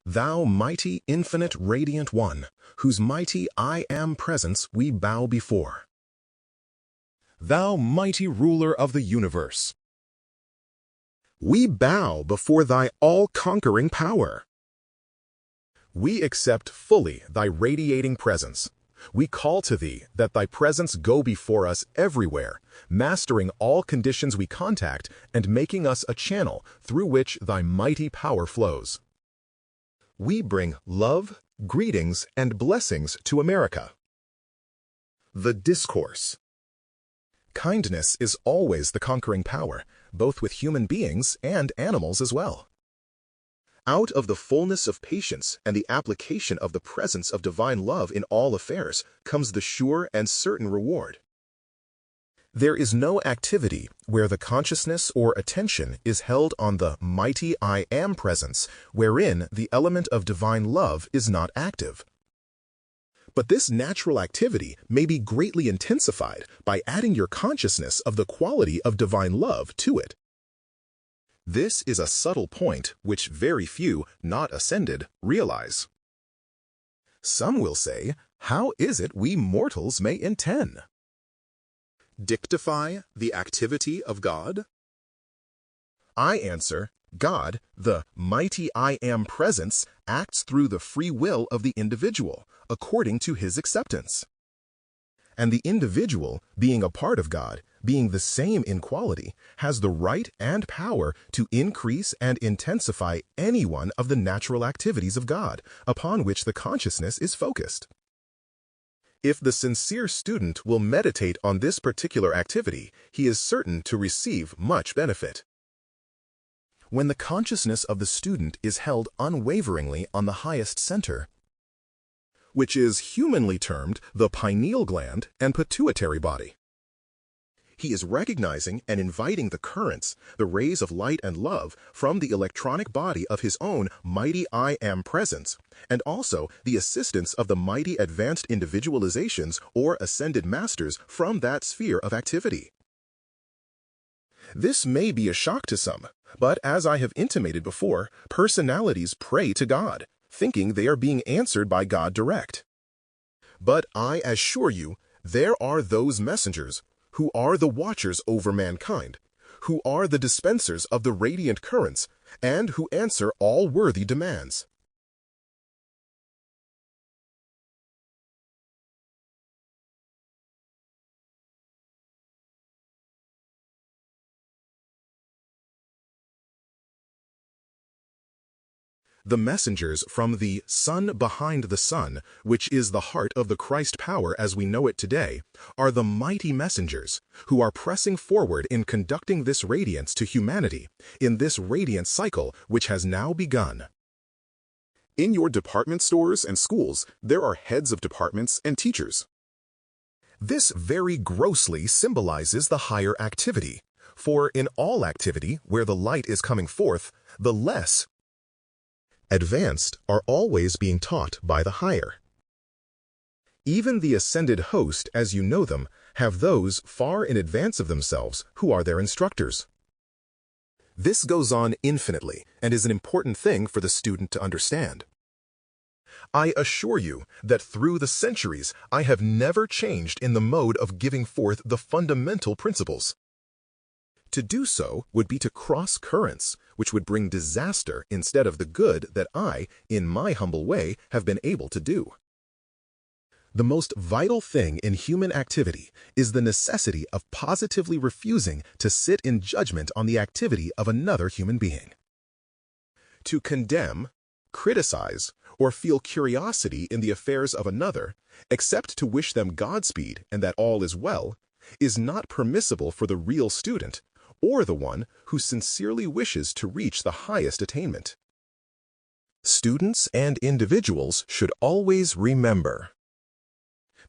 Thou mighty, infinite, radiant one, whose mighty I Am presence we bow before. Thou mighty ruler of the universe, we bow before thy all-conquering power. We accept fully thy radiating presence. We call to thee that thy presence go before us everywhere, mastering all conditions we contact and making us a channel through which thy mighty power flows. We bring love, greetings, and blessings to America. The discourse. Kindness is always the conquering power, both with human beings and animals as well. Out of the fullness of patience and the application of the presence of divine love in all affairs comes the sure and certain reward. There is no activity where the consciousness or attention is held on the mighty I Am presence, wherein the element of divine love is not active. But this natural activity may be greatly intensified by adding your consciousness of the quality of divine love to it. This is a subtle point which very few, not ascended, realize. Some will say, how is it we mortals may intend? Dictify the activity of God? I answer, God, the mighty I Am presence, acts through the free will of the individual, according to his acceptance. And the individual, being a part of God, being the same in quality, has the right and power to increase and intensify any one of the natural activities of God, upon which the consciousness is focused. If the sincere student will meditate on this particular activity, he is certain to receive much benefit. When the consciousness of the student is held unwaveringly on the highest center, which is humanly termed the pineal gland and pituitary body, he is recognizing and inviting the currents, the rays of light and love from the electronic body of his own mighty I Am presence, and also the assistance of the mighty advanced individualizations or ascended masters from that sphere of activity. This may be a shock to some, but as I have intimated before, personalities pray to God, thinking they are being answered by God direct. But I assure you, there are those messengers who are the watchers over mankind, who are the dispensers of the radiant currents, and who answer all worthy demands. The messengers from the sun behind the sun, which is the heart of the Christ power as we know it today, are the mighty messengers who are pressing forward in conducting this radiance to humanity in this radiant cycle which has now begun. In your department stores and schools, there are heads of departments and teachers. This very grossly symbolizes the higher activity, for in all activity where the light is coming forth, the less advanced are always being taught by the higher. Even the ascended host, as you know them, have those far in advance of themselves who are their instructors. This goes on infinitely and is an important thing for the student to understand. I assure you that through the centuries I have never changed in the mode of giving forth the fundamental principles. To do so would be to cross currents, which would bring disaster instead of the good that I, in my humble way, have been able to do. The most vital thing in human activity is the necessity of positively refusing to sit in judgment on the activity of another human being. To condemn, criticize, or feel curiosity in the affairs of another, except to wish them Godspeed and that all is well, is not permissible for the real student, or the one who sincerely wishes to reach the highest attainment. Students and individuals should always remember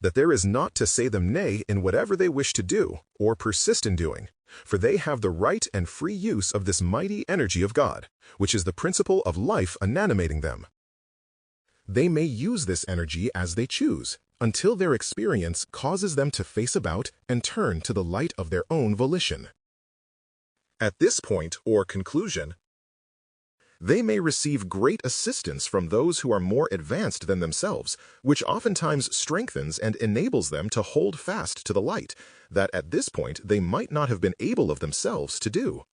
that there is naught to say them nay in whatever they wish to do or persist in doing, for they have the right and free use of this mighty energy of God, which is the principle of life animating them. They may use this energy as they choose, until their experience causes them to face about and turn to the light of their own volition. At this point or conclusion, They may receive great assistance from those who are more advanced than themselves, which oftentimes strengthens and enables them to hold fast to the light, that at this point they might not have been able of themselves to do.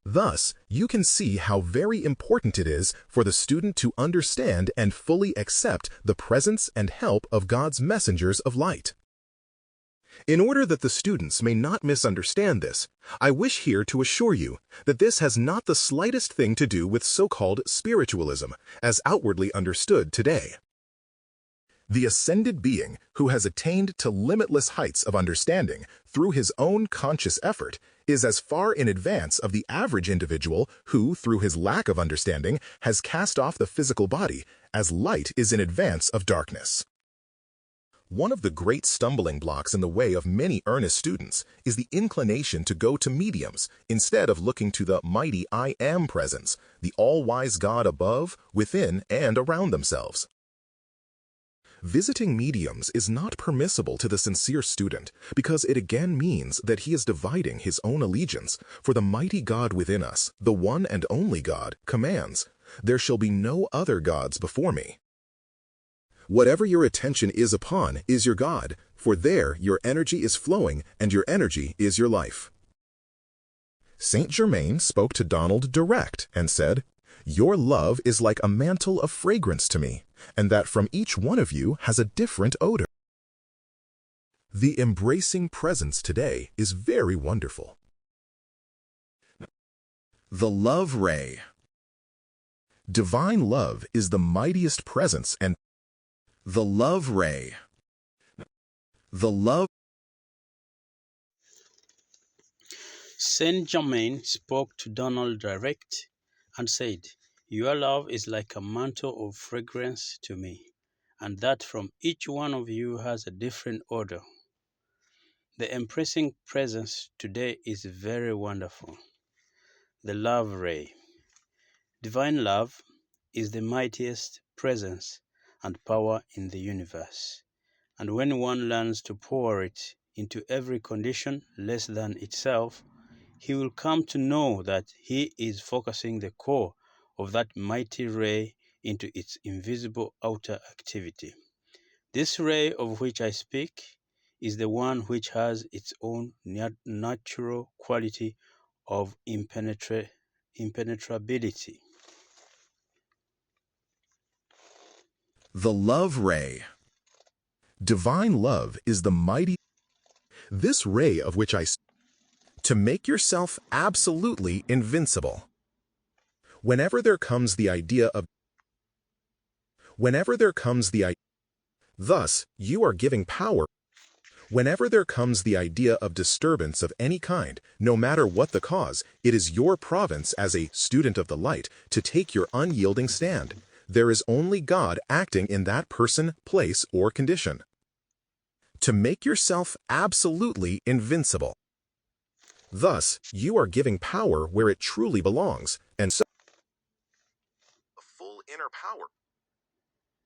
Thus, you can see how very important it is for the student to understand and fully accept the presence and help of God's messengers of light. In order that the students may not misunderstand this, I wish here to assure you that this has not the slightest thing to do with so-called spiritualism, as outwardly understood today. The ascended being who has attained to limitless heights of understanding through his own conscious effort is as far in advance of the average individual who, through his lack of understanding, has cast off the physical body, as light is in advance of darkness. One of the great stumbling blocks in the way of many earnest students is the inclination to go to mediums instead of looking to the mighty I Am presence, the all-wise God above, within, and around themselves. Visiting mediums is not permissible to the sincere student because it again means that he is dividing his own allegiance, for the mighty God within us, the one and only God, commands, "There shall be no other gods before me." Whatever your attention is upon is your God, for there your energy is flowing and your energy is your life. Saint Germain spoke to Donald direct and said, "Your love is like a mantle of fragrance to me, and that from each one of you has a different odor." The embracing presence today is very wonderful. The love ray. Divine love is the mightiest presence and the love ray. The love. Saint Germain spoke to Donald direct and said, "Your love is like a mantle of fragrance to me, and that from each one of you has a different odor." The embracing presence today is very wonderful. The love ray. Divine love is the mightiest presence and power in the universe, and when one learns to pour it into every condition less than itself, he will come to know that he is focusing the core of that mighty ray into its invisible outer activity. This ray of which I speak is the one which has its own natural quality of impenetrability. The love ray. Divine love is the mighty. This ray of which I speak, to make yourself absolutely invincible. Whenever there comes the idea of thus you are giving power. Whenever there comes the idea of disturbance of any kind, no matter what the cause, it is your province as a student of the light to take your unyielding stand. There is only God acting in that person, place, or condition. To make yourself absolutely invincible. Thus, you are giving power where it truly belongs, and so a full inner power.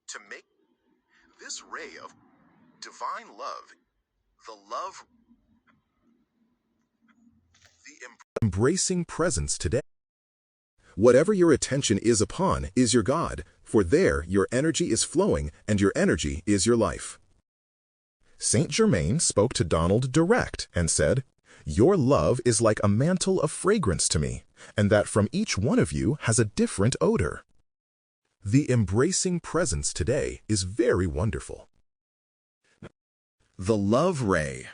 To make this ray of divine love, the love, the embracing presence today. Whatever your attention is upon is your God, for there your energy is flowing and your energy is your life. Saint Germain spoke to Donald direct and said, "Your love is like a mantle of fragrance to me, and that from each one of you has a different odor." The embracing presence today is very wonderful. The love ray.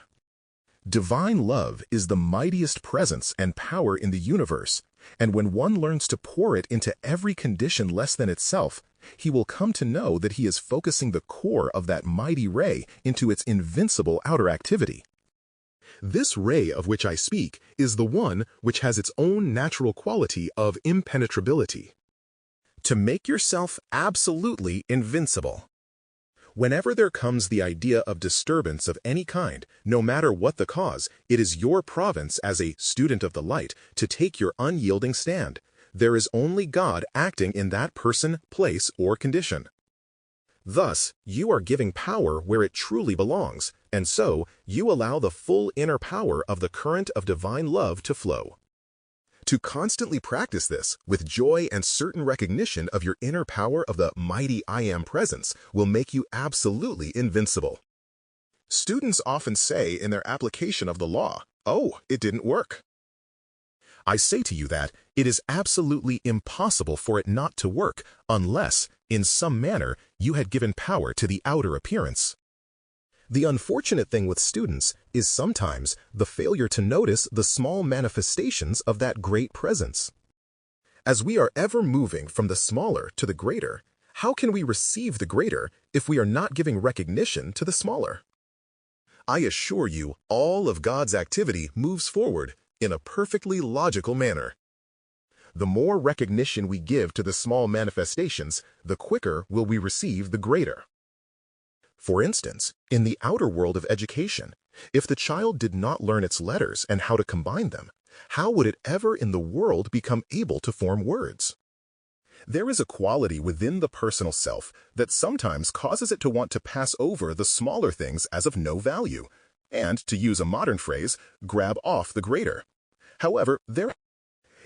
Divine love is the mightiest presence and power in the universe, and when one learns to pour it into every condition less than itself, he will come to know that he is focusing the core of that mighty ray into its invincible outer activity. This ray of which I speak is the one which has its own natural quality of impenetrability. To make yourself absolutely invincible. Whenever there comes the idea of disturbance of any kind, no matter what the cause, it is your province as a student of the light to take your unyielding stand. There is only God acting in that person, place, or condition. Thus, you are giving power where it truly belongs, and so you allow the full inner power of the current of divine love to flow. To constantly practice this with joy and certain recognition of your inner power of the mighty I Am presence will make you absolutely invincible. Students often say in their application of the law, "Oh, it didn't work." I say to you that it is absolutely impossible for it not to work unless, in some manner, you had given power to the outer appearance. The unfortunate thing with students is sometimes the failure to notice the small manifestations of that great presence. As we are ever moving from the smaller to the greater, how can we receive the greater if we are not giving recognition to the smaller? I assure you, all of God's activity moves forward in a perfectly logical manner. The more recognition we give to the small manifestations, the quicker will we receive the greater. For instance, in the outer world of education, if the child did not learn its letters and how to combine them, how would it ever in the world become able to form words? There is a quality within the personal self that sometimes causes it to want to pass over the smaller things as of no value, and, to use a modern phrase, grab off the greater. However, there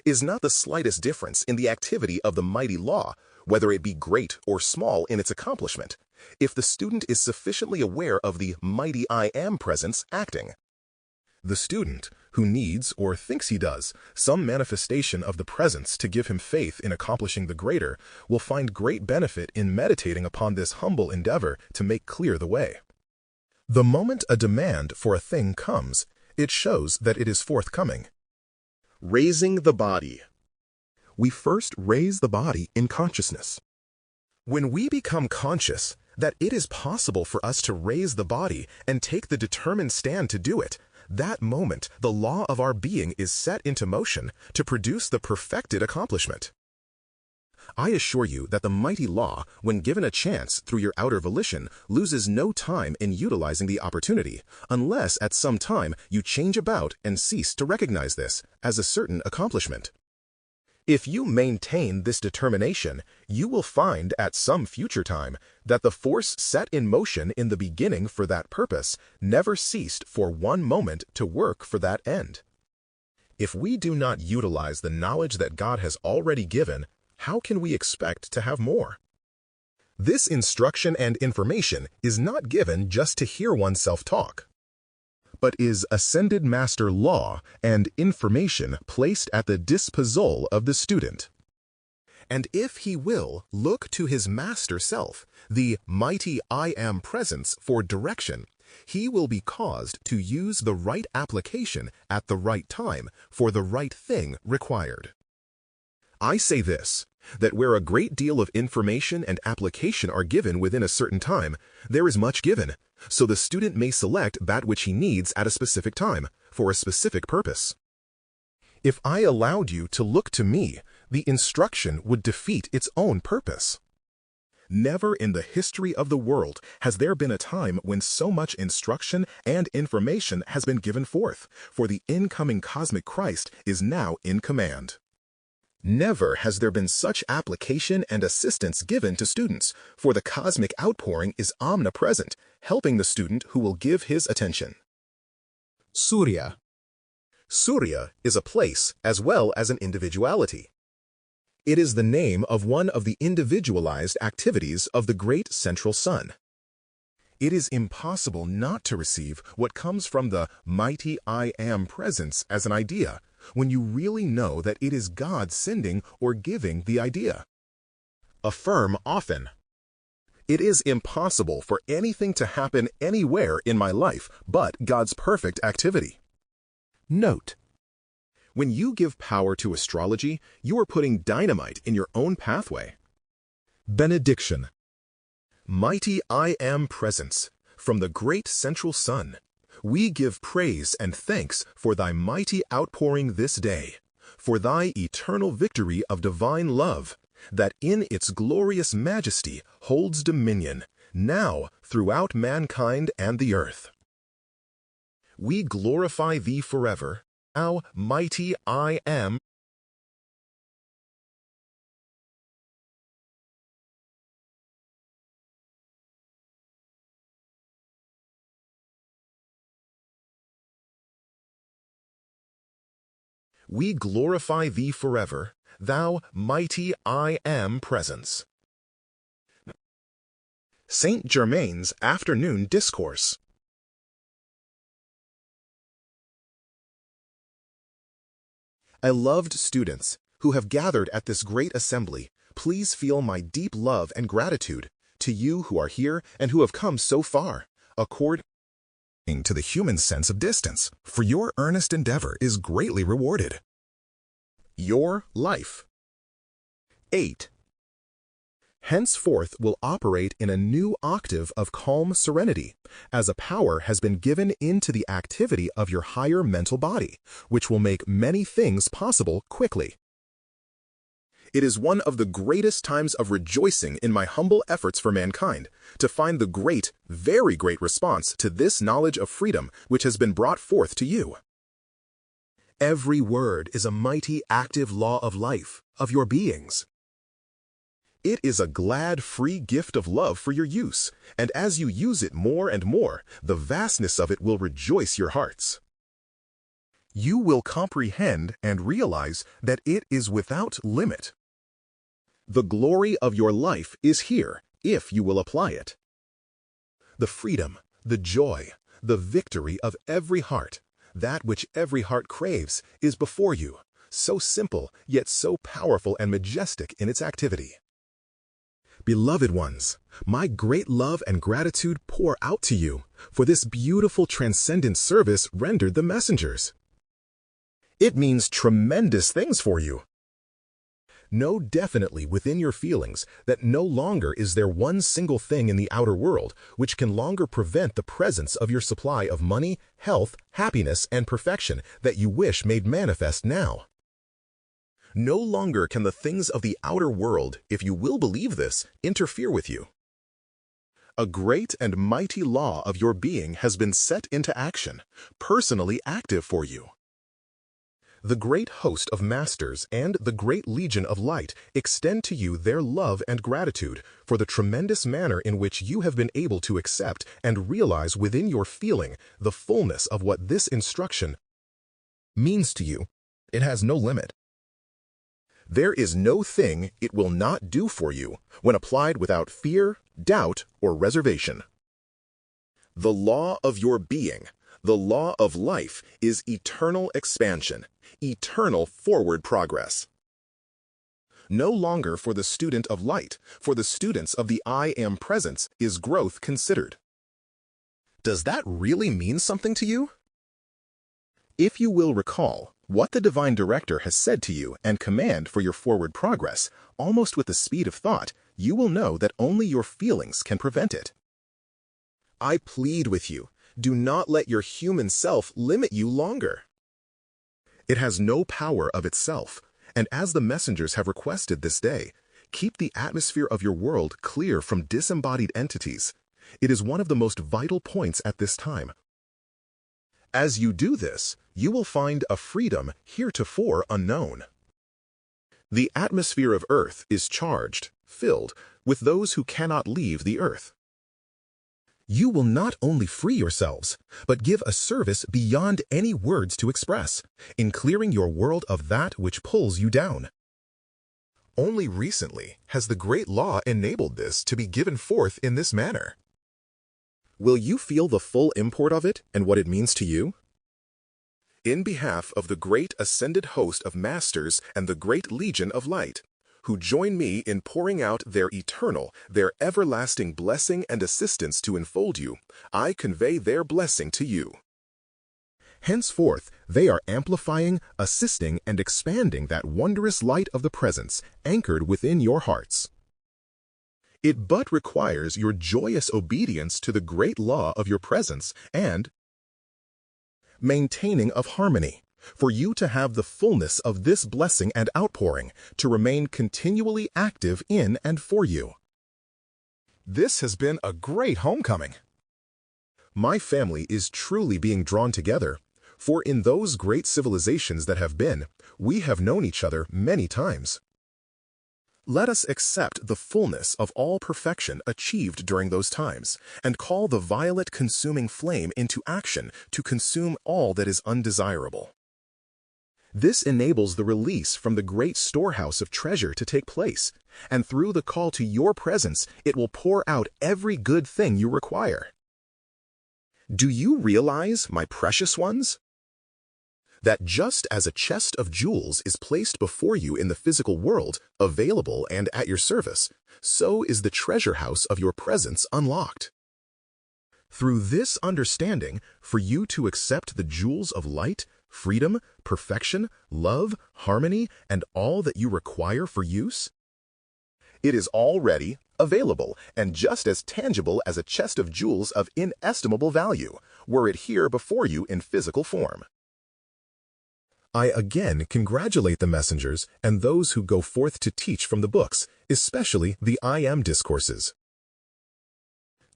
is not the slightest difference in the activity of the mighty law, whether it be great or small in its accomplishment, if the student is sufficiently aware of the mighty I Am presence acting. The student, who needs or thinks he does some manifestation of the presence to give him faith in accomplishing the greater, will find great benefit in meditating upon this humble endeavor to make clear the way. The moment a demand for a thing comes, it shows that it is forthcoming. Raising the body. We first raise the body in consciousness. When we become conscious that it is possible for us to raise the body and take the determined stand to do it, that moment the law of our being is set into motion to produce the perfected accomplishment. I assure you that the mighty law, when given a chance through your outer volition, loses no time in utilizing the opportunity, unless at some time you change about and cease to recognize this as a certain accomplishment. If you maintain this determination, you will find at some future time that the force set in motion in the beginning for that purpose never ceased for one moment to work for that end. If we do not utilize the knowledge that God has already given, how can we expect to have more? This instruction and information is not given just to hear oneself talk, but is ascended master law and information placed at the disposal of the student. And if he will look to his master self, the mighty I Am presence, for direction, he will be caused to use the right application at the right time for the right thing required. I say this, that where a great deal of information and application are given within a certain time, there is much given, so the student may select that which he needs at a specific time, for a specific purpose. If I allowed you to look to me, the instruction would defeat its own purpose. Never in the history of the world has there been a time when so much instruction and information has been given forth, for the incoming cosmic Christ is now in command. Never has there been such application and assistance given to students, for the cosmic outpouring is omnipresent, helping the student who will give his attention. Surya. Surya is a place as well as an individuality. It is the name of one of the individualized activities of the great central sun. It is impossible not to receive what comes from the mighty I Am presence as an idea, when you really know that it is God sending or giving the idea. Affirm often. It is impossible for anything to happen anywhere in my life but God's perfect activity. Note: when you give power to astrology, you are putting dynamite in your own pathway. Benediction. Mighty I Am presence, from the great central sun, we give praise and thanks for thy mighty outpouring this day, for thy eternal victory of divine love, that in its glorious majesty holds dominion, now throughout mankind and the earth. We glorify thee forever, thou mighty I Am. we glorify thee forever, thou mighty I Am Presence. Saint Germain's Afternoon Discourse. Loved students who have gathered at this great assembly, please feel my deep love and gratitude to you who are here and who have come so far, according to the human sense of distance, for your earnest endeavor is greatly rewarded. Your life. 8. Henceforth will operate in a new octave of calm serenity, as a power has been given into the activity of your higher mental body, which will make many things possible quickly. It is one of the greatest times of rejoicing in my humble efforts for mankind, to find the great, very great response to this knowledge of freedom which has been brought forth to you. Every word is a mighty active law of life, of your beings. It is a glad, free gift of love for your use, and as you use it more and more, the vastness of it will rejoice your hearts. You will comprehend and realize that it is without limit. The glory of your life is here, if you will apply it. The freedom, the joy, the victory of every heart, that which every heart craves, is before you, so simple, yet so powerful and majestic in its activity. Beloved ones, my great love and gratitude pour out to you for this beautiful transcendent service rendered the messengers. It means tremendous things for you. Know definitely within your feelings that no longer is there one single thing in the outer world which can longer prevent the presence of your supply of money, health, happiness, and perfection that you wish made manifest now. No longer can the things of the outer world, if you will believe this, interfere with you. A great and mighty law of your being has been set into action, personally active for you. The great host of masters and the great legion of light extend to you their love and gratitude for the tremendous manner in which you have been able to accept and realize within your feeling the fullness of what this instruction means to you. It has no limit. There is no thing it will not do for you when applied without fear, doubt, or reservation. The law of your being, the law of life, is eternal expansion, eternal forward progress. No longer for the student of light, for the students of the I Am Presence, is growth considered. Does that really mean something to you? If you will recall what the Divine Director has said to you and command for your forward progress, almost with the speed of thought, you will know that only your feelings can prevent it. I plead with you, do not let your human self limit you longer. It has no power of itself, and as the messengers have requested this day, keep the atmosphere of your world clear from disembodied entities. It is one of the most vital points at this time. As you do this, you will find a freedom heretofore unknown. The atmosphere of Earth is charged, filled, with those who cannot leave the Earth. You will not only free yourselves, but give a service beyond any words to express, in clearing your world of that which pulls you down. Only recently has the great law enabled this to be given forth in this manner. Will you feel the full import of it and what it means to you? In behalf of the great ascended host of masters and the great legion of light, who join me in pouring out their eternal, their everlasting blessing and assistance to enfold you, I convey their blessing to you. Henceforth, they are amplifying, assisting, and expanding that wondrous light of the presence anchored within your hearts. It but requires your joyous obedience to the great law of your presence and maintaining of harmony, for you to have the fullness of this blessing and outpouring to remain continually active in and for you. This has been a great homecoming. My family is truly being drawn together, for in those great civilizations that have been, we have known each other many times. Let us accept the fullness of all perfection achieved during those times, and call the violet consuming flame into action to consume all that is undesirable. This enables the release from the great storehouse of treasure to take place, and through the call to your presence, it will pour out every good thing you require. Do you realize, my precious ones, that just as a chest of jewels is placed before you in the physical world, available and at your service, so is the treasure house of your presence unlocked? Through this understanding, for you to accept the jewels of light, freedom, perfection, love, harmony, and all that you require for use? It is already available and just as tangible as a chest of jewels of inestimable value, were it here before you in physical form. I again congratulate the messengers and those who go forth to teach from the books, especially the I Am discourses.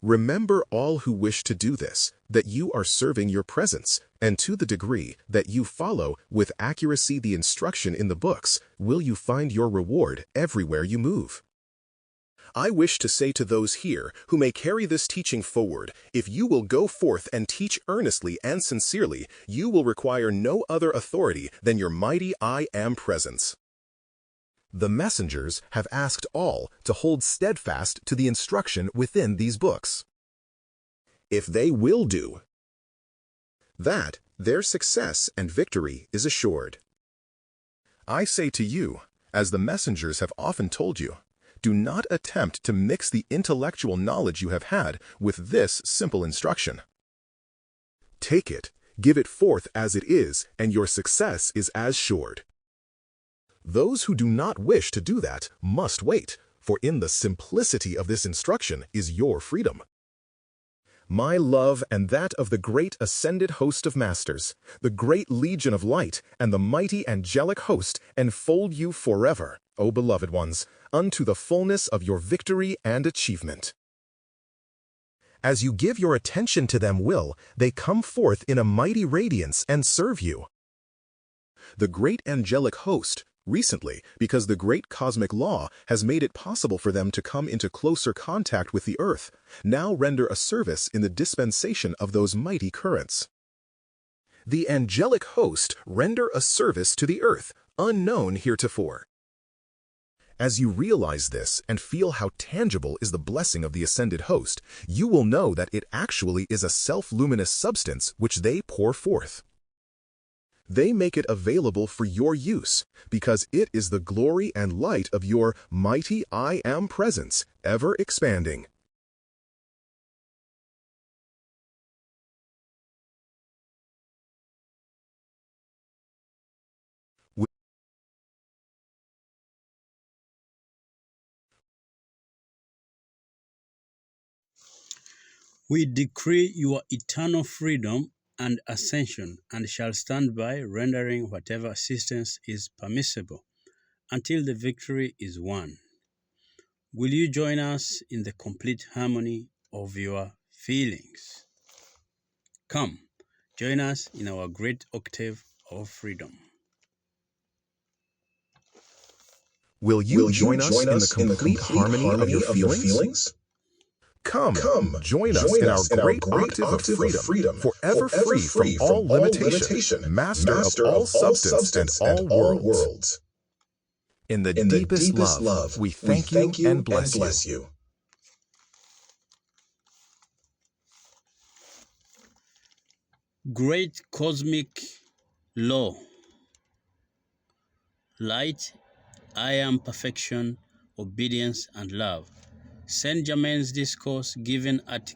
Remember, all who wish to do this, that you are serving your presence, and to the degree that you follow with accuracy the instruction in the books, will you find your reward everywhere you move. I wish to say to those here who may carry this teaching forward, if you will go forth and teach earnestly and sincerely, you will require no other authority than your mighty I Am presence. The messengers have asked all to hold steadfast to the instruction within these books. If they will do that, their success and victory is assured. I say to you, as the messengers have often told you, do not attempt to mix the intellectual knowledge you have had with this simple instruction. Take it, give it forth as it is, and your success is as assured. Those who do not wish to do that must wait, for in the simplicity of this instruction is your freedom. My love and that of the great ascended host of masters, the great legion of light, and the mighty angelic host enfold you forever, O beloved ones, unto the fullness of your victory and achievement. As you give your attention to them they come forth in a mighty radiance and serve you. The great angelic host, recently, because the great cosmic law has made it possible for them to come into closer contact with the earth, now render a service in the dispensation of those mighty currents. The angelic host render a service to the earth, unknown heretofore. As you realize this and feel how tangible is the blessing of the ascended host, you will know that it actually is a self-luminous substance which they pour forth. They make it available for your use, because it is the glory and light of your mighty I Am presence, ever expanding. We decree your eternal freedom and ascension, and shall stand by, rendering whatever assistance is permissible until the victory is won. Will you join us in the complete harmony of your feelings? Come, join us in our great octave of freedom. Will you join us in the complete harmony of your feelings? Come, join us in our great octave of freedom, forever free from all limitation, master of all substance and all worlds. In the deepest love, we thank you and bless you. Great cosmic law, light, I am perfection, obedience, and love. Saint Germain's discourse given at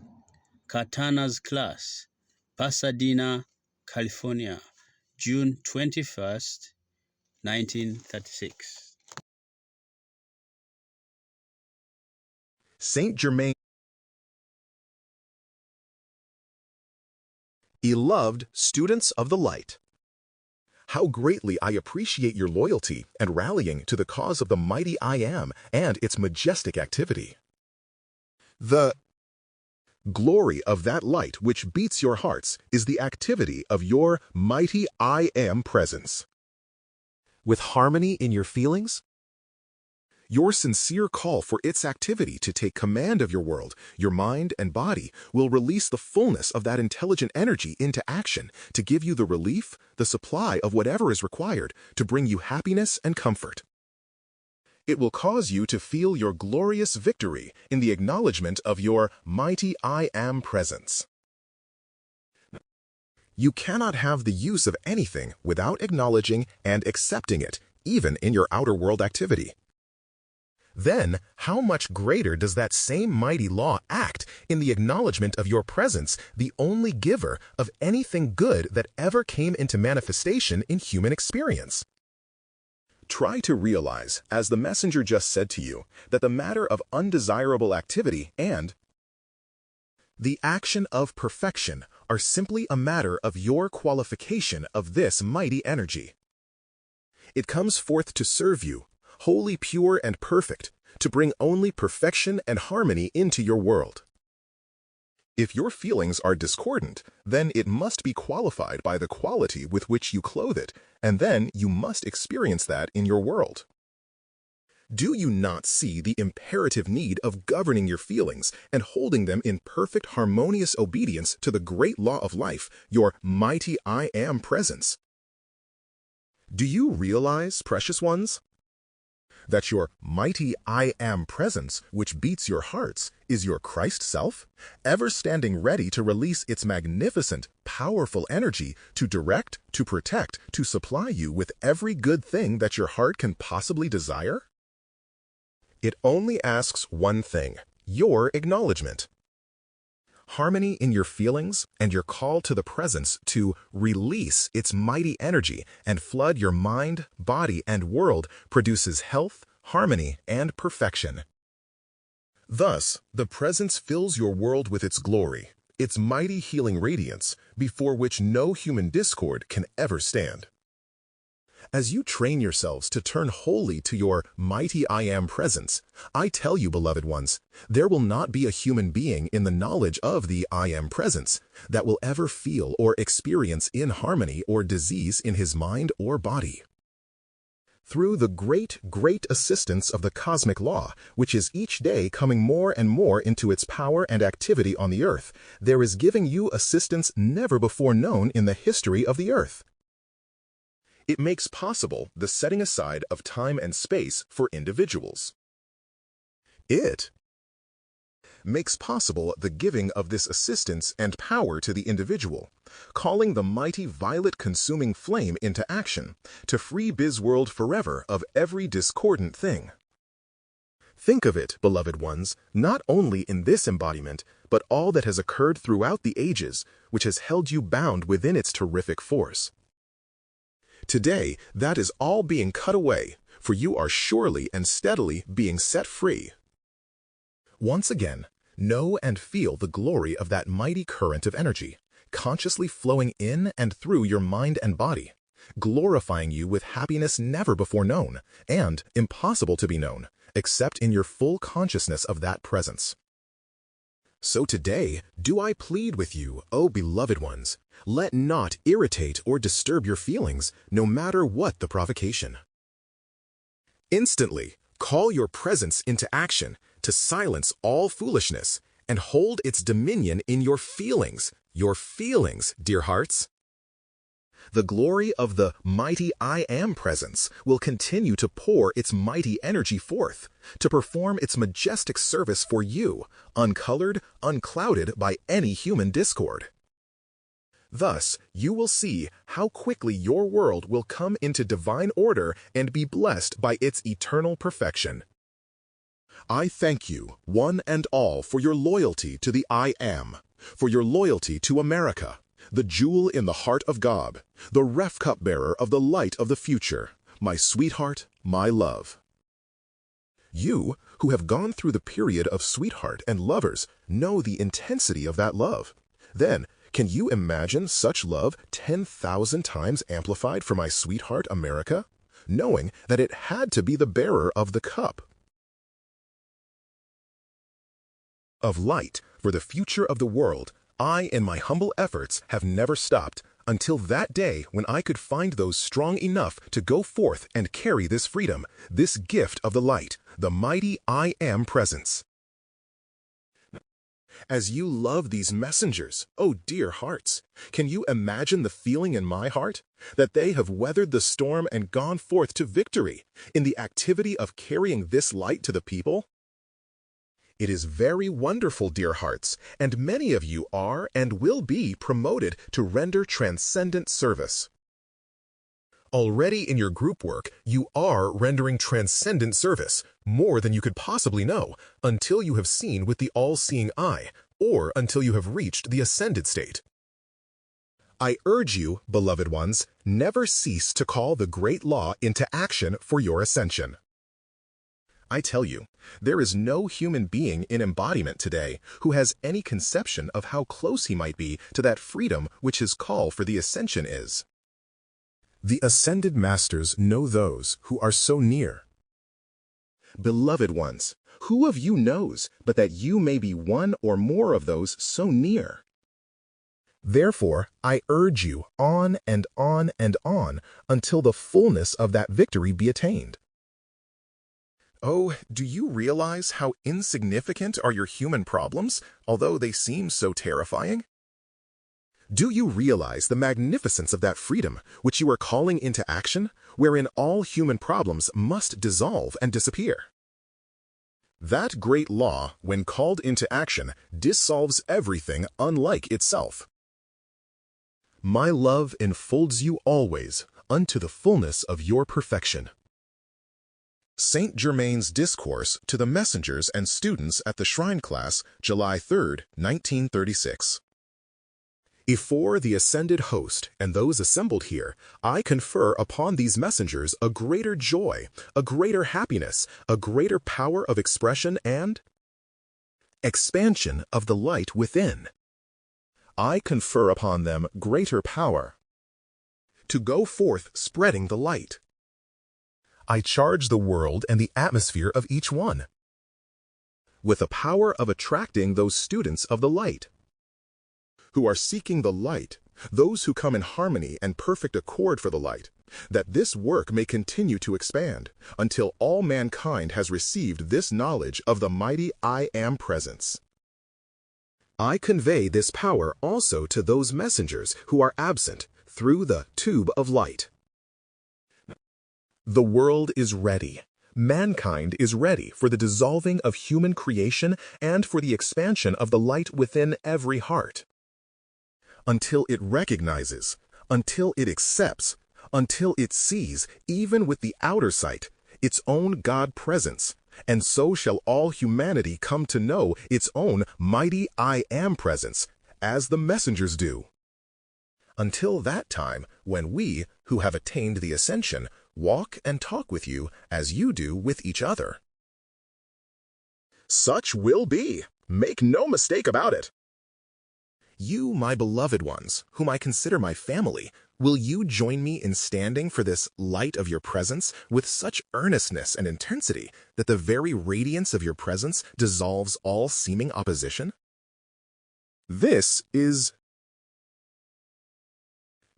Katana's class, Pasadena, California, June 21st, 1936. Saint Germain. Beloved students of the light, how greatly I appreciate your loyalty and rallying to the cause of the mighty I Am and its majestic activity. The glory of that light which beats your hearts is the activity of your mighty I Am presence. With harmony in your feelings, Your sincere call for its activity to take command of your world, your mind and body, will release the fullness of that intelligent energy into action to give you the relief, the supply of whatever is required to bring you happiness and comfort. It will cause you to feel your glorious victory in the acknowledgement of your mighty I Am presence. You cannot have the use of anything without acknowledging and accepting it, even in your outer world activity. Then, how much greater does that same mighty law act in the acknowledgement of your presence, the only giver of anything good that ever came into manifestation in human experience? Try to realize, as the messenger just said to you, that the matter of undesirable activity and the action of perfection are simply a matter of your qualification of this mighty energy. It comes forth to serve you, wholly pure and perfect, to bring only perfection and harmony into your world. If your feelings are discordant, then it must be qualified by the quality with which you clothe it, and then you must experience that in your world. Do you not see the imperative need of governing your feelings and holding them in perfect harmonious obedience to the great law of life, your mighty I Am presence? Do you realize, precious ones, that your mighty I Am presence, which beats your hearts, is your Christ self, ever standing ready to release its magnificent, powerful energy to direct, to protect, to supply you with every good thing that your heart can possibly desire? It only asks one thing, your acknowledgement. Harmony in your feelings and your call to the presence to release its mighty energy and flood your mind, body, and world produces health, harmony, and perfection. Thus, the presence fills your world with its glory, its mighty healing radiance, before which no human discord can ever stand. As you train yourselves to turn wholly to your mighty I Am presence, I tell you, beloved ones, there will not be a human being in the knowledge of the I Am presence that will ever feel or experience inharmony or disease in his mind or body. Through the great, great assistance of the cosmic law, which is each day coming more and more into its power and activity on the earth, there is giving you assistance never before known in the history of the earth. It makes possible the setting aside of time and space for individuals. It makes possible the giving of this assistance and power to the individual, calling the mighty violet-consuming flame into action to free Bizworld forever of every discordant thing. Think of it, beloved ones, not only in this embodiment, but all that has occurred throughout the ages, which has held you bound within its terrific force. Today, that is all being cut away, for you are surely and steadily being set free. Once again, know and feel the glory of that mighty current of energy, consciously flowing in and through your mind and body, glorifying you with happiness never before known, and impossible to be known, except in your full consciousness of that presence. So today, do I plead with you, O beloved ones, let not irritate or disturb your feelings, no matter what the provocation. Instantly, call your presence into action to silence all foolishness and hold its dominion in your feelings, dear hearts. The glory of the mighty I Am presence will continue to pour its mighty energy forth, to perform its majestic service for you, uncolored, unclouded by any human discord. Thus, you will see how quickly your world will come into divine order and be blessed by its eternal perfection. I thank you, one and all, for your loyalty to the I Am, for your loyalty to America, the jewel in the heart of God, the ref cup-bearer of the light of the future, my sweetheart, my love. You, who have gone through the period of sweetheart and lovers, know the intensity of that love. Then, can you imagine such love 10,000 times amplified for my sweetheart America, knowing that it had to be the bearer of the cup of light for the future of the world? I, in my humble efforts, have never stopped. until that day when I could find those strong enough to go forth and carry this freedom, this gift of the light, the mighty I Am presence. As you love these messengers, oh dear hearts, can you imagine the feeling in my heart? That they have weathered the storm and gone forth to victory in the activity of carrying this light to the people? It is very wonderful, dear hearts, and many of you are and will be promoted to render transcendent service. Already in your group work, you are rendering transcendent service, more than you could possibly know, until you have seen with the all-seeing eye, or until you have reached the ascended state. I urge you, beloved ones, never cease to call the great law into action for your ascension. I tell you, there is no human being in embodiment today who has any conception of how close he might be to that freedom which his call for the ascension is. The ascended masters know those who are so near. Beloved ones, who of you knows but that you may be one or more of those so near? Therefore, I urge you on and on and on until the fullness of that victory be attained. Oh, do you realize how insignificant are your human problems, although they seem so terrifying? Do you realize the magnificence of that freedom which you are calling into action, wherein all human problems must dissolve and disappear? That great law, when called into action, dissolves everything unlike itself. My love enfolds you always unto the fullness of your perfection. Saint Germain's Discourse to the Messengers and Students at the Shrine Class, July 3, 1936. Before the ascended host and those assembled here, I confer upon these messengers a greater joy, a greater happiness, a greater power of expression and expansion of the light within. I confer upon them greater power to go forth spreading the light. I charge the world and the atmosphere of each one with the power of attracting those students of the light who are seeking the light, those who come in harmony and perfect accord for the light, that this work may continue to expand until all mankind has received this knowledge of the mighty I Am presence. I convey this power also to those messengers who are absent through the tube of light. The world is ready. Mankind is ready for the dissolving of human creation and for the expansion of the light within every heart. Until it recognizes, until it accepts, until it sees, even with the outer sight, its own God presence, and so shall all humanity come to know its own mighty I Am presence, as the messengers do. Until that time, when we, who have attained the ascension, walk and talk with you as you do with each other. Such will be. Make no mistake about it. You, my beloved ones, whom I consider my family, will you join me in standing for this light of your presence with such earnestness and intensity that the very radiance of your presence dissolves all seeming opposition? This is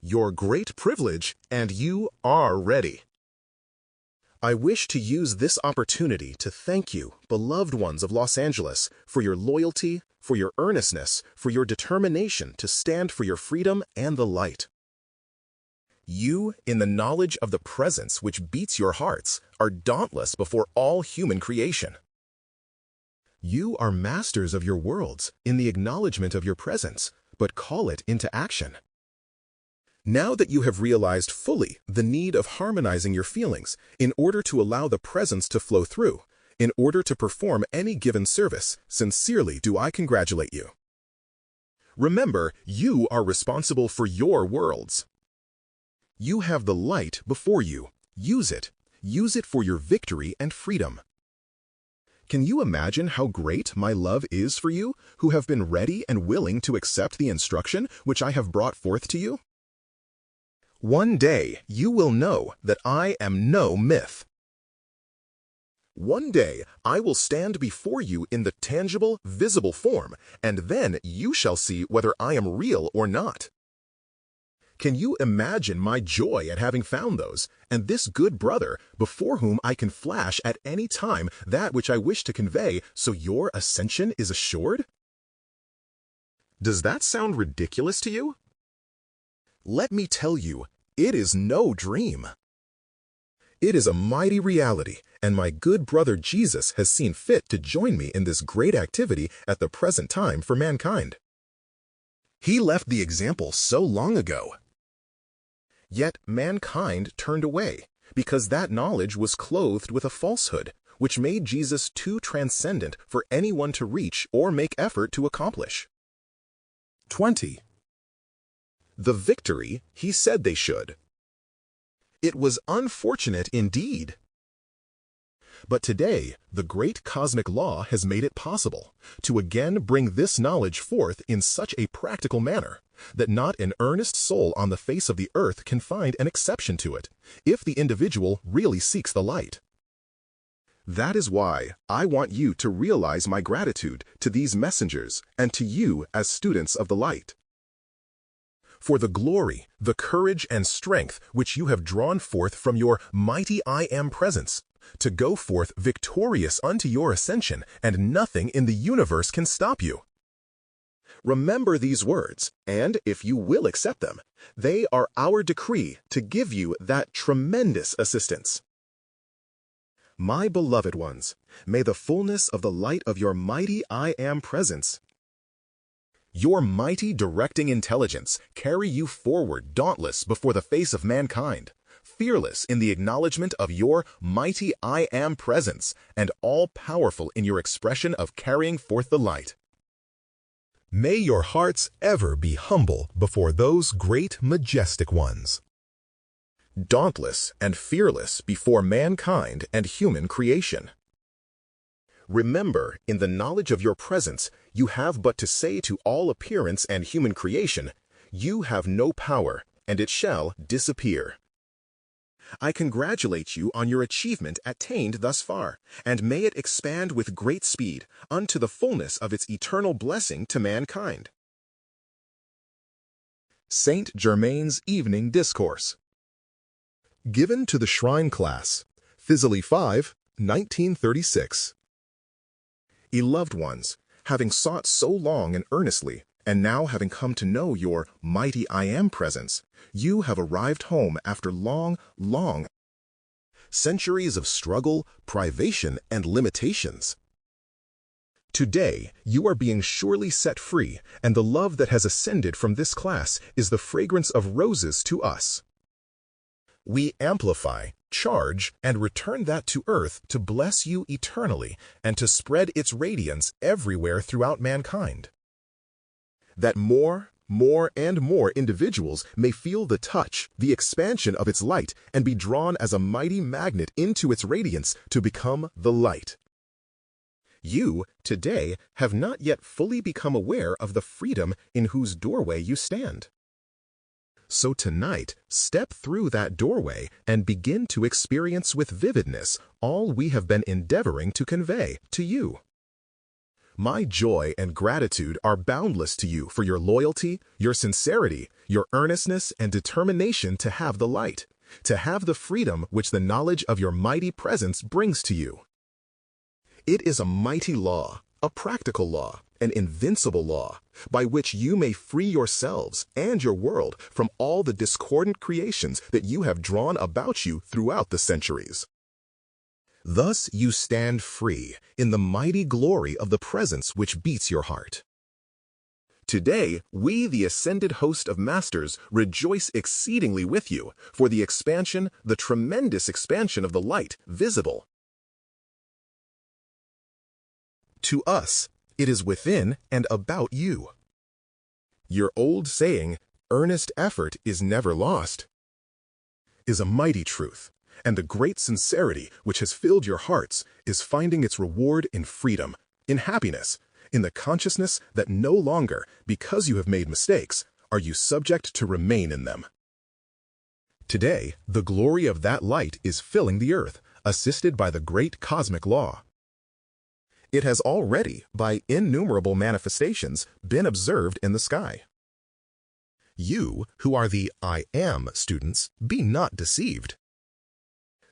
your great privilege, and you are ready. I wish to use this opportunity to thank you, beloved ones of Los Angeles, for your loyalty, for your earnestness, for your determination to stand for your freedom and the light. You, in the knowledge of the presence which beats your hearts, are dauntless before all human creation. You are masters of your worlds in the acknowledgement of your presence, but call it into action. Now that you have realized fully the need of harmonizing your feelings in order to allow the presence to flow through, in order to perform any given service, sincerely do I congratulate you. Remember, you are responsible for your worlds. You have the light before you. Use it. Use it for your victory and freedom. Can you imagine how great my love is for you, who have been ready and willing to accept the instruction which I have brought forth to you? One day you will know that I am no myth. One day I will stand before you in the tangible, visible form, and then you shall see whether I am real or not. Can you imagine my joy at having found those, and this good brother, before whom I can flash at any time that which I wish to convey, so your ascension is assured? Does that sound ridiculous to you? Let me tell you, it is no dream. It is a mighty reality, and my good brother Jesus has seen fit to join me in this great activity at the present time for mankind. He left the example so long ago. Yet mankind turned away, because that knowledge was clothed with a falsehood, which made Jesus too transcendent for anyone to reach or make effort to accomplish. 20. The victory he said they should. It was unfortunate indeed. But today, the great cosmic law has made it possible to again bring this knowledge forth in such a practical manner that not an earnest soul on the face of the earth can find an exception to it, if the individual really seeks the light. That is why I want you to realize my gratitude to these messengers and to you as students of the light. For the glory, the courage, and strength which you have drawn forth from your mighty I Am presence, to go forth victorious unto your ascension, and nothing in the universe can stop you. Remember these words, and if you will accept them, they are our decree to give you that tremendous assistance. My beloved ones, may the fullness of the light of your mighty I Am presence, your mighty directing intelligence, carry you forward dauntless before the face of mankind, fearless in the acknowledgement of your mighty I Am presence, and all-powerful in your expression of carrying forth the light. May your hearts ever be humble before those great majestic ones, dauntless and fearless before mankind and human creation. Remember, in the knowledge of your presence, you have but to say to all appearance and human creation, you have no power, and it shall disappear. I congratulate you on your achievement attained thus far, and may it expand with great speed unto the fullness of its eternal blessing to mankind. Saint Germain's Evening Discourse. Given to the Shrine Class, Thistly 5, 1936. Beloved ones, having sought so long and earnestly, and now having come to know your mighty I Am presence, you have arrived home after long centuries of struggle, privation, and limitations. Today, you are being surely set free, and the love that has ascended from this class is the fragrance of roses to us. We amplify, charge, and return that to earth to bless you eternally and to spread its radiance everywhere throughout mankind. That more and more individuals may feel the touch, the expansion of its light, and be drawn as a mighty magnet into its radiance to become the light. You, today, have not yet fully become aware of the freedom in whose doorway you stand. So tonight, step through that doorway and begin to experience with vividness all we have been endeavoring to convey to you. My joy and gratitude are boundless to you for your loyalty, your sincerity, your earnestness and determination to have the light, to have the freedom which the knowledge of your mighty presence brings to you. It is a mighty law, a practical law, an invincible law, by which you may free yourselves and your world from all the discordant creations that you have drawn about you throughout the centuries. Thus you stand free in the mighty glory of the presence which beats your heart. Today, we, the ascended host of masters, rejoice exceedingly with you for the expansion, the tremendous expansion of the light visible. To us, it is within and about you. Your old saying, "Earnest effort is never lost," is a mighty truth, and the great sincerity which has filled your hearts is finding its reward in freedom, in happiness, in the consciousness that no longer, because you have made mistakes, are you subject to remain in them. Today, the glory of that light is filling the earth, assisted by the great cosmic law. It has already, by innumerable manifestations, been observed in the sky. You, who are the I am students, be not deceived.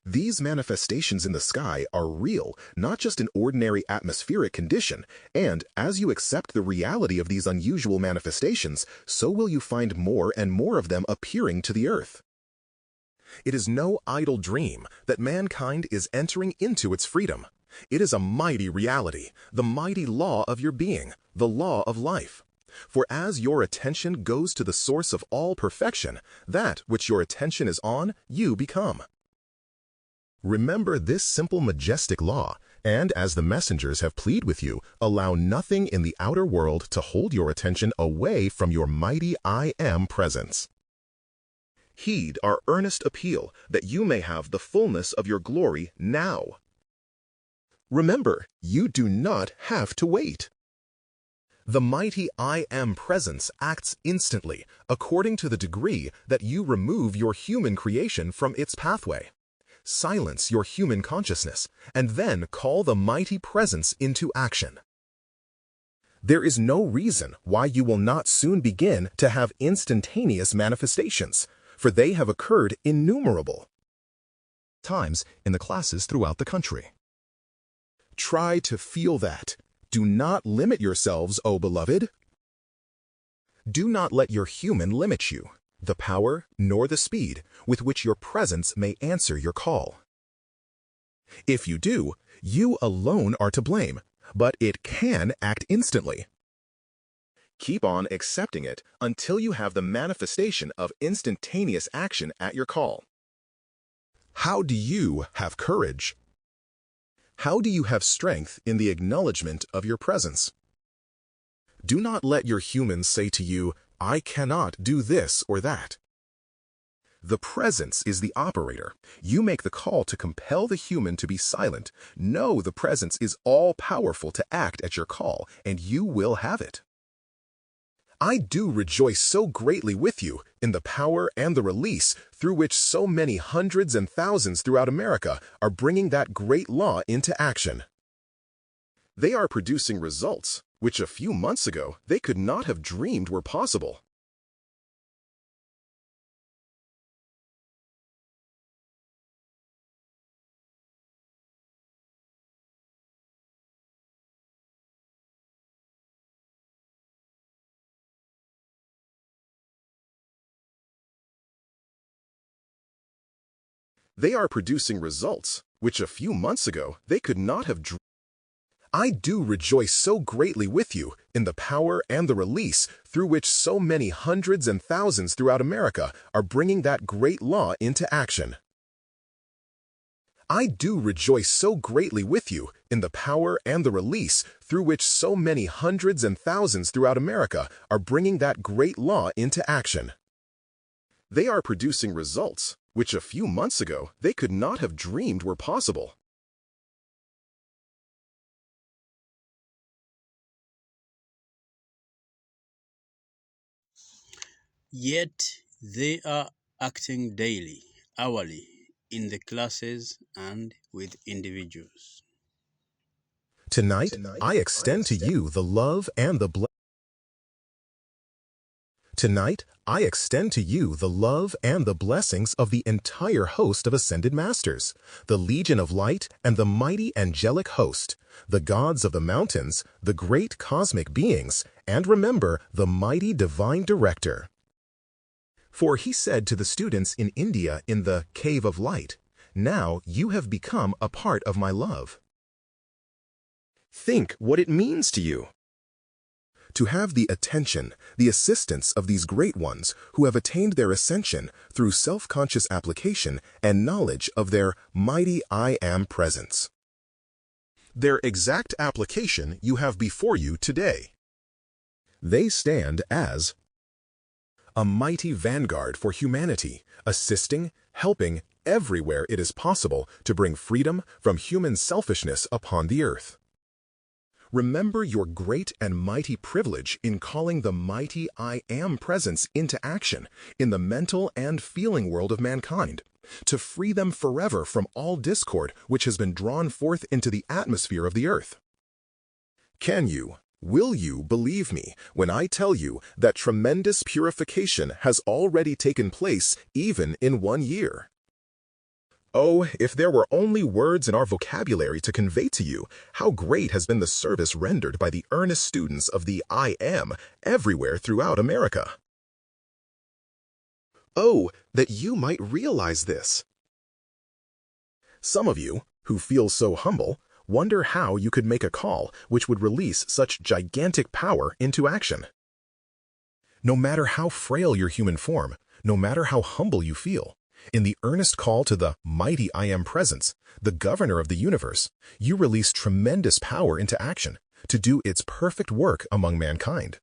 These manifestations in the sky are real, not just an ordinary atmospheric condition, and as you accept the reality of these unusual manifestations, so will you find more and more of them appearing to the earth. It is no idle dream that mankind is entering into its freedom. It is a mighty reality, the mighty law of your being, the law of life. For as your attention goes to the source of all perfection, that which your attention is on, you become. Remember this simple majestic law, and as the messengers have pleaded with you, allow nothing in the outer world to hold your attention away from your mighty I Am presence. Heed our earnest appeal that you may have the fullness of your glory now. Remember, you do not have to wait. The mighty I Am presence acts instantly, according to the degree that you remove your human creation from its pathway. Silence your human consciousness, and then call the mighty presence into action. There is no reason why you will not soon begin to have instantaneous manifestations, for they have occurred innumerable times in the classes throughout the country. Try to feel that. Do not limit yourselves, O beloved. Do not let your human limit you, the power nor the speed with which your presence may answer your call. If you do, you alone are to blame, but it can act instantly. Keep on accepting it until you have the manifestation of instantaneous action at your call. How do you have courage? How do you have strength in the acknowledgement of your presence? Do not let your humans say to you, I cannot do this or that. The presence is the operator. You make the call to compel the human to be silent. Know the presence is all-powerful to act at your call, and you will have it. I do rejoice so greatly with you in the power and the release through which so many hundreds and thousands throughout America are bringing that great law into action. They are producing results which a few months ago they could not have dreamed were possible. They are producing results which a few months ago they could not have dreamed. I do rejoice so greatly with you in the power and the release through which so many hundreds and thousands throughout America are bringing that great law into action. I do rejoice so greatly with you in the power and the release through which so many hundreds and thousands throughout America are bringing that great law into action. They are producing results which a few months ago they could not have dreamed were possible. Yet they are acting daily, hourly, in the classes and with individuals. Tonight, I extend to you the love and the Tonight, I extend to you the love and the blessings of the entire host of ascended masters, the legion of light and the mighty angelic host, the gods of the mountains, the great cosmic beings, and remember the mighty divine director. For he said to the students in India in the Cave of Light, now you have become a part of my love. Think what it means to you. To have the attention, the assistance of these great ones who have attained their ascension through self-conscious application and knowledge of their mighty I Am presence. Their exact application you have before you today. They stand as a mighty vanguard for humanity, assisting, helping everywhere it is possible to bring freedom from human selfishness upon the earth. Remember your great and mighty privilege in calling the mighty I Am presence into action in the mental and feeling world of mankind, to free them forever from all discord which has been drawn forth into the atmosphere of the earth. Can you, Will you believe me when I tell you that tremendous purification has already taken place even in 1 year? Oh, if there were only words in our vocabulary to convey to you how great has been the service rendered by the earnest students of the I Am everywhere throughout America. Oh, that you might realize this. Some of you, who feel so humble, wonder how you could make a call which would release such gigantic power into action. No matter how frail your human form, no matter how humble you feel, in the earnest call to the mighty I Am Presence, the governor of the universe, you release tremendous power into action to do its perfect work among mankind.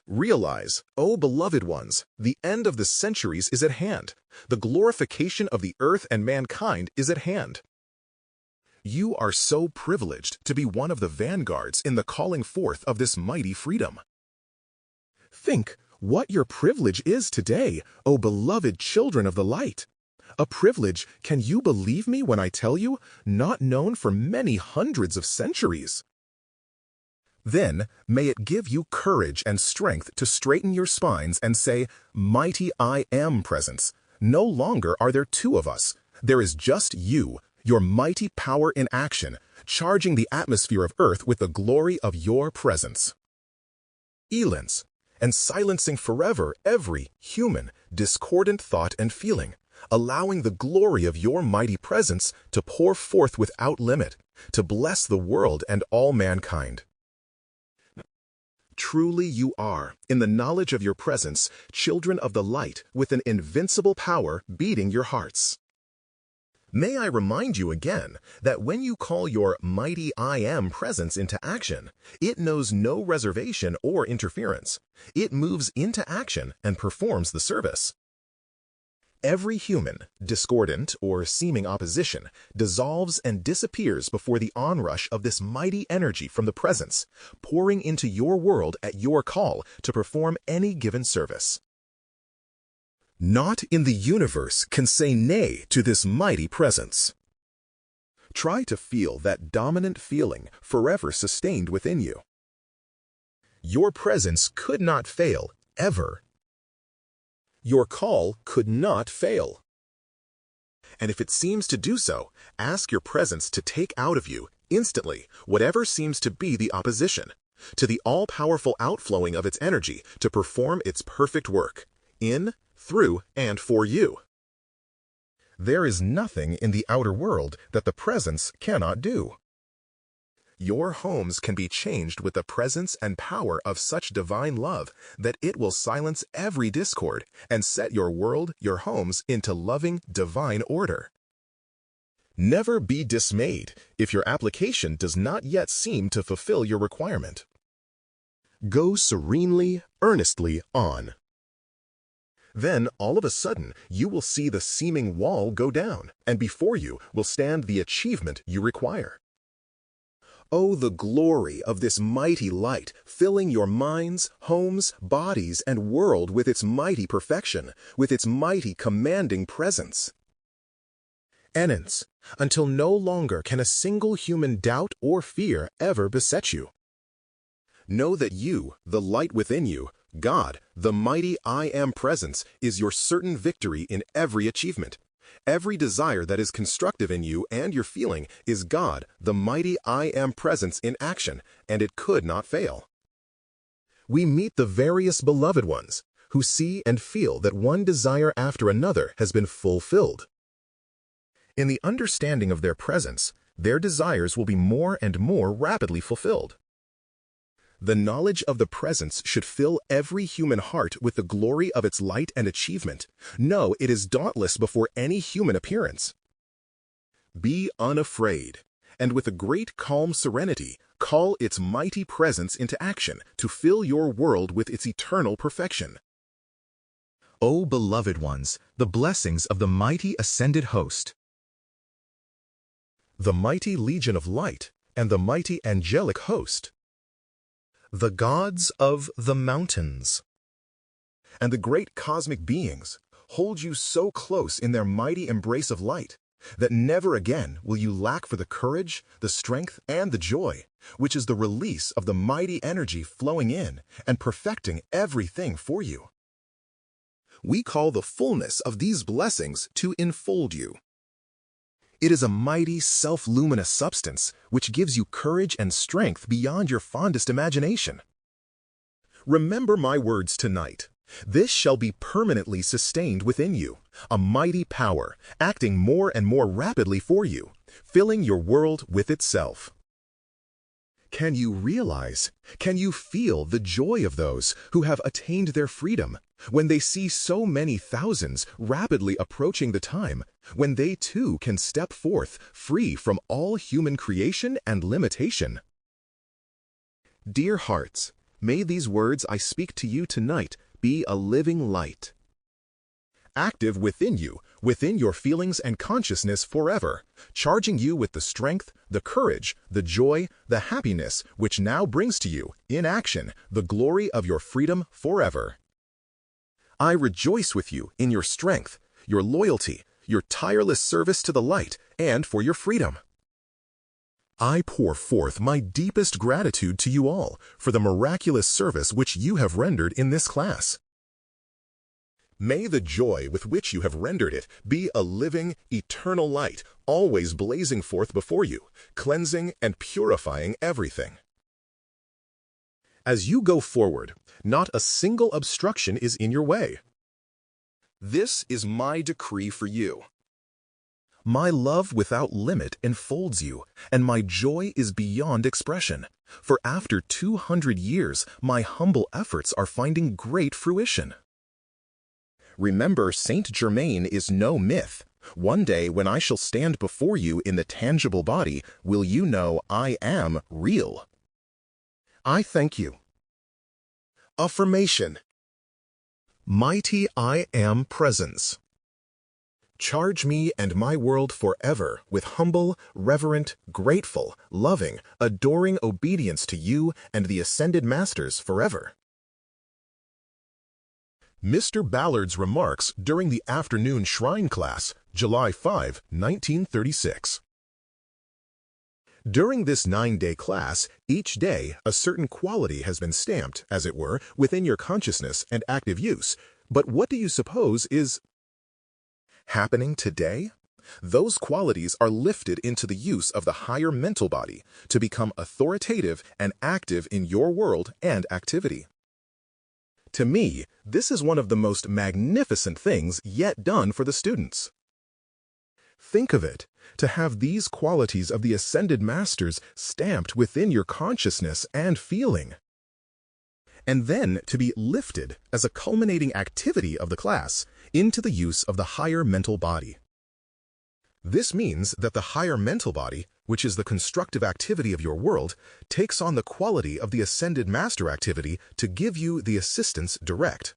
Realize, O beloved ones, the end of the centuries is at hand. The glorification of the earth and mankind is at hand. You are so privileged to be one of the vanguards in the calling forth of this mighty freedom. Think what your privilege is today, O beloved children of the light. A privilege, can you believe me when I tell you, not known for many hundreds of centuries? Then may it give you courage and strength to straighten your spines and say, Mighty I Am Presence. No longer are there two of us. There is just you, your mighty power in action, charging the atmosphere of earth with the glory of your presence. Elance, and silencing forever every human, discordant thought and feeling, allowing the glory of your mighty presence to pour forth without limit, to bless the world and all mankind. Truly you are, in the knowledge of your presence, children of the light with an invincible power beating your hearts. May I remind you again that when you call your mighty I Am presence into action, it knows no reservation or interference. It moves into action and performs the service. Every human, discordant or seeming opposition, dissolves and disappears before the onrush of this mighty energy from the presence, pouring into your world at your call to perform any given service. Naught in the universe can say nay to this mighty presence. Try to feel that dominant feeling forever sustained within you. Your presence could not fail, ever. Your call could not fail. And if it seems to do so, ask your presence to take out of you, instantly, whatever seems to be the opposition, to the all-powerful outflowing of its energy to perform its perfect work, in, through, and for you. There is nothing in the outer world that the presence cannot do. Your homes can be changed with the presence and power of such divine love that it will silence every discord and set your world, your homes, into loving, divine order. Never be dismayed if your application does not yet seem to fulfill your requirement. Go serenely, earnestly on. Then, all of a sudden, you will see the seeming wall go down, and before you will stand the achievement you require. Oh, the glory of this mighty light, filling your minds, homes, bodies, and world with its mighty perfection, with its mighty commanding presence. Enance, until no longer can a single human doubt or fear ever beset you. Know that you, the light within you, God, the mighty I Am Presence, is your certain victory in every achievement. Every desire that is constructive in you and your feeling is God, the mighty I Am Presence in action, and it could not fail. We meet the various beloved ones who see and feel that one desire after another has been fulfilled. In the understanding of their presence, their desires will be more and more rapidly fulfilled. The knowledge of the presence should fill every human heart with the glory of its light and achievement. Know it is dauntless before any human appearance. Be unafraid, and with a great calm serenity, call its mighty presence into action to fill your world with its eternal perfection. O beloved ones, the blessings of the mighty ascended host, the mighty legion of light, and the mighty angelic host, the gods of the mountains, and the great cosmic beings hold you so close in their mighty embrace of light that never again will you lack for the courage, the strength, and the joy, which is the release of the mighty energy flowing in and perfecting everything for you. We call the fullness of these blessings to enfold you. It is a mighty, self-luminous substance which gives you courage and strength beyond your fondest imagination. Remember my words tonight. This shall be permanently sustained within you, a mighty power, acting more and more rapidly for you, filling your world with itself. Can you realize, can you feel the joy of those who have attained their freedom, when they see so many thousands rapidly approaching the time when they too can step forth free from all human creation and limitation? Dear hearts, may these words I speak to you tonight be a living light, active within you, within your feelings and consciousness forever, charging you with the strength, the courage, the joy, the happiness which now brings to you, in action, the glory of your freedom forever. I rejoice with you in your strength, your loyalty, your tireless service to the light, and for your freedom. I pour forth my deepest gratitude to you all for the miraculous service which you have rendered in this class. May the joy with which you have rendered it be a living, eternal light, always blazing forth before you, cleansing and purifying everything. As you go forward, not a single obstruction is in your way. This is my decree for you. My love without limit enfolds you, and my joy is beyond expression, for after 200 years, my humble efforts are finding great fruition. Remember, Saint Germain is no myth. One day when I shall stand before you in the tangible body, will you know I am real. I thank you. Affirmation. Mighty I Am Presence. Charge me and my world forever with humble, reverent, grateful, loving, adoring obedience to you and the Ascended Masters forever. Mr. Ballard's remarks during the afternoon shrine class, July 5, 1936. During this 9-day class, each day a certain quality has been stamped, as it were, within your consciousness and active use. But what do you suppose is happening today? Those qualities are lifted into the use of the higher mental body to become authoritative and active in your world and activity. To me, this is one of the most magnificent things yet done for the students. Think of it, to have these qualities of the Ascended Masters stamped within your consciousness and feeling, and then to be lifted as a culminating activity of the class into the use of the higher mental body. This means that the higher mental body, which is the constructive activity of your world, takes on the quality of the Ascended Master activity to give you the assistance direct.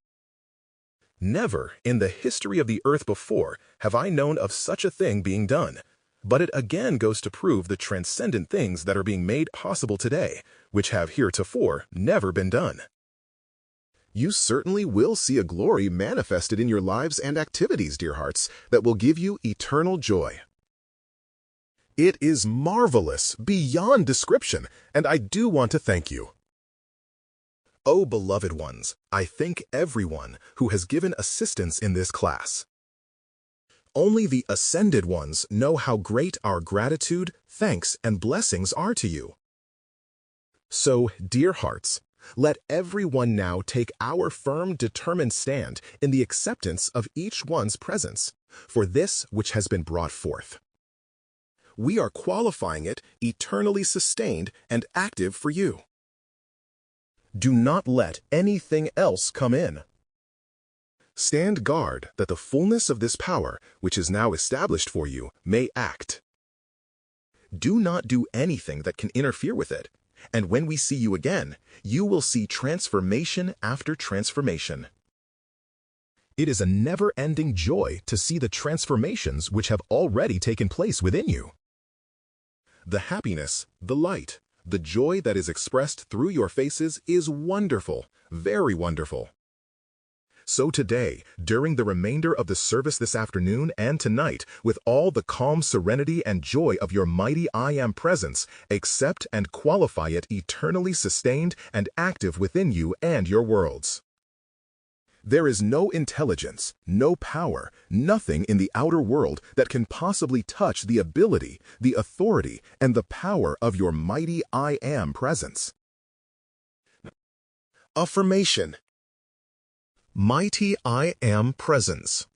Never in the history of the earth before have I known of such a thing being done, but it again goes to prove the transcendent things that are being made possible today, which have heretofore never been done. You certainly will see a glory manifested in your lives and activities, dear hearts, that will give you eternal joy. It is marvelous, beyond description, and I do want to thank you. Oh, beloved ones, I thank everyone who has given assistance in this class. Only the ascended ones know how great our gratitude, thanks, and blessings are to you. So, dear hearts, let everyone now take our firm, determined stand in the acceptance of each one's presence for this which has been brought forth. We are qualifying it eternally sustained and active for you. Do not let anything else come in. Stand guard that the fullness of this power, which is now established for you, may act. Do not do anything that can interfere with it, and when we see you again, you will see transformation after transformation. It is a never-ending joy to see the transformations which have already taken place within you. The happiness, the light, the joy that is expressed through your faces is wonderful, very wonderful. So today, during the remainder of the service this afternoon and tonight, with all the calm serenity and joy of your mighty I Am presence, accept and qualify it eternally sustained and active within you and your worlds. There is no intelligence, no power, nothing in the outer world that can possibly touch the ability, the authority, and the power of your mighty I Am presence. Affirmation. Mighty I Am presence.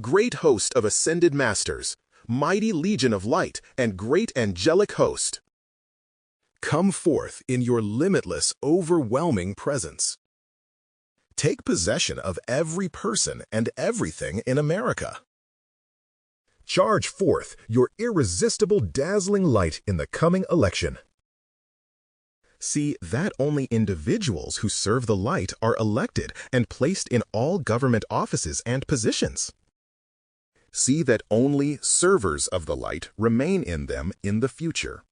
Great host of ascended masters, mighty legion of light and great angelic host, come forth in your limitless, overwhelming presence. Take possession of every person and everything in America. Charge forth your irresistible, dazzling light in the coming election. See that only individuals who serve the light are elected and placed in all government offices and positions. See that only servers of the light remain in them in the future.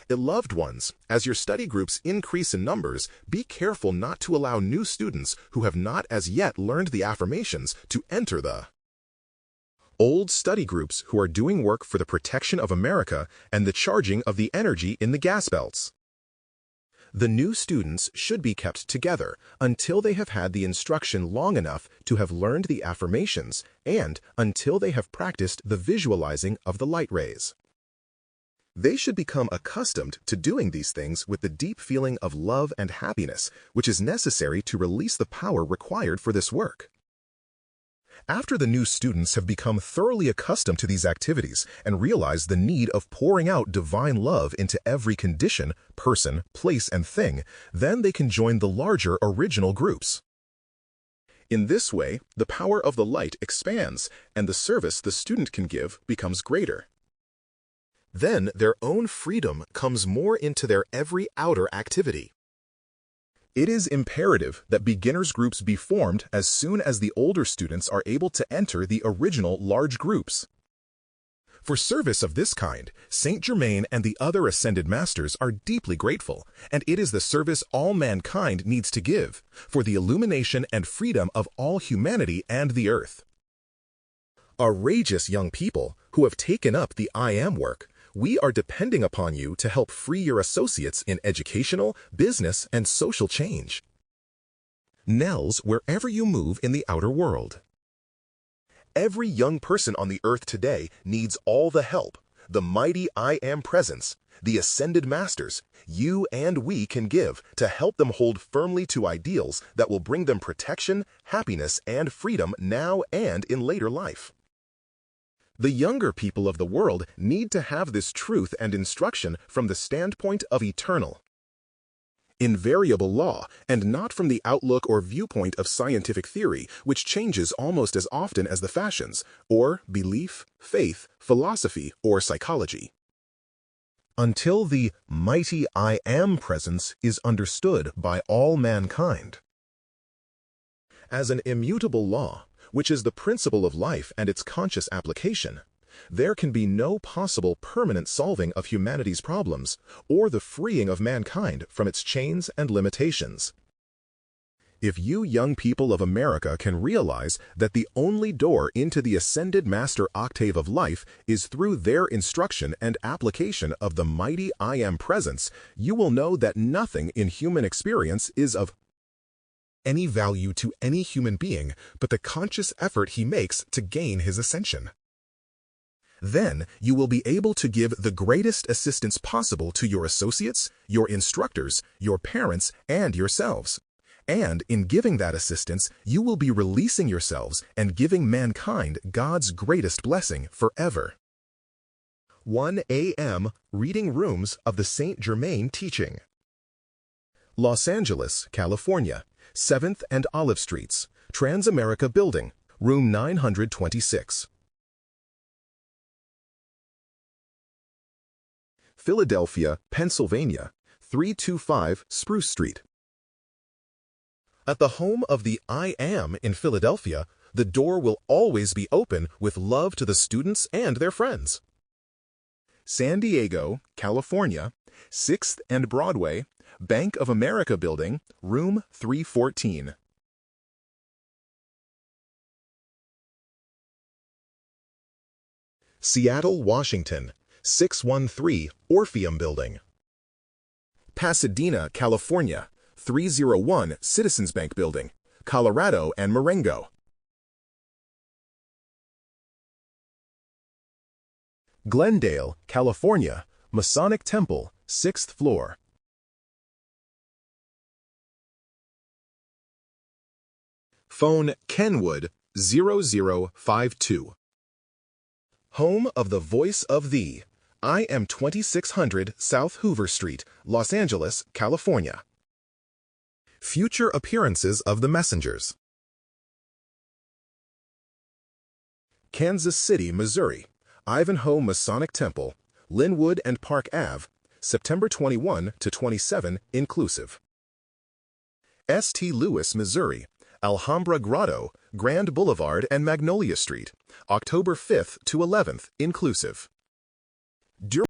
Beloved ones, as your study groups increase in numbers, be careful not to allow new students who have not as yet learned the affirmations to enter the old study groups who are doing work for the protection of America and the charging of the energy in the gas belts. The new students should be kept together until they have had the instruction long enough to have learned the affirmations and until they have practiced the visualizing of the light rays. They should become accustomed to doing these things with the deep feeling of love and happiness, which is necessary to release the power required for this work. After the new students have become thoroughly accustomed to these activities and realize the need of pouring out divine love into every condition, person, place, and thing, then they can join the larger original groups. In this way, the power of the light expands, and the service the student can give becomes greater. Then their own freedom comes more into their every outer activity. It is imperative that beginners groups be formed as soon as the older students are able to enter the original large groups. For service of this kind, Saint Germain and the other ascended masters are deeply grateful, and it is the service all mankind needs to give for the illumination and freedom of all humanity and the earth. Outrageous young people who have taken up the I Am work, we are depending upon you to help free your associates in educational, business, and social change. Knells wherever you move in the outer world. Every young person on the earth today needs all the help, the mighty I Am presence, the ascended masters, you and we can give to help them hold firmly to ideals that will bring them protection, happiness, and freedom now and in later life. The younger people of the world need to have this truth and instruction from the standpoint of eternal, invariable law, and not from the outlook or viewpoint of scientific theory, which changes almost as often as the fashions, or belief, faith, philosophy, or psychology. Until the mighty I Am presence is understood by all mankind as an immutable law, which is the principle of life and its conscious application, there can be no possible permanent solving of humanity's problems or the freeing of mankind from its chains and limitations. If you young people of America can realize that the only door into the ascended master octave of life is through their instruction and application of the mighty I Am presence, you will know that nothing in human experience is of any value to any human being but the conscious effort he makes to gain his ascension. Then you will be able to give the greatest assistance possible to your associates, your instructors, your parents, and yourselves. And in giving that assistance, you will be releasing yourselves and giving mankind God's greatest blessing forever. 1 a.m. Reading Rooms of the Saint Germain Teaching. Los Angeles, California. 7th and Olive Streets, Transamerica Building, Room 926. Philadelphia, Pennsylvania, 325 Spruce Street. At the home of the I Am in Philadelphia, the door will always be open with love to the students and their friends. San Diego, California, 6th and Broadway, Bank of America Building, Room 314. Seattle, Washington, 613 Orpheum Building. Pasadena, California, 301 Citizens Bank Building, Colorado and Marengo. Glendale, California, Masonic Temple, 6th floor. Phone Kenwood 0052. Home of the Voice of Thee. I am 2600 South Hoover Street, Los Angeles, California. Future appearances of the messengers. Kansas City, Missouri, Ivanhoe Masonic Temple, Linwood and Park Ave, September 21 to 27 inclusive. St. Louis, Missouri, Alhambra Grotto, Grand Boulevard and Magnolia Street, October 5th to 11th inclusive.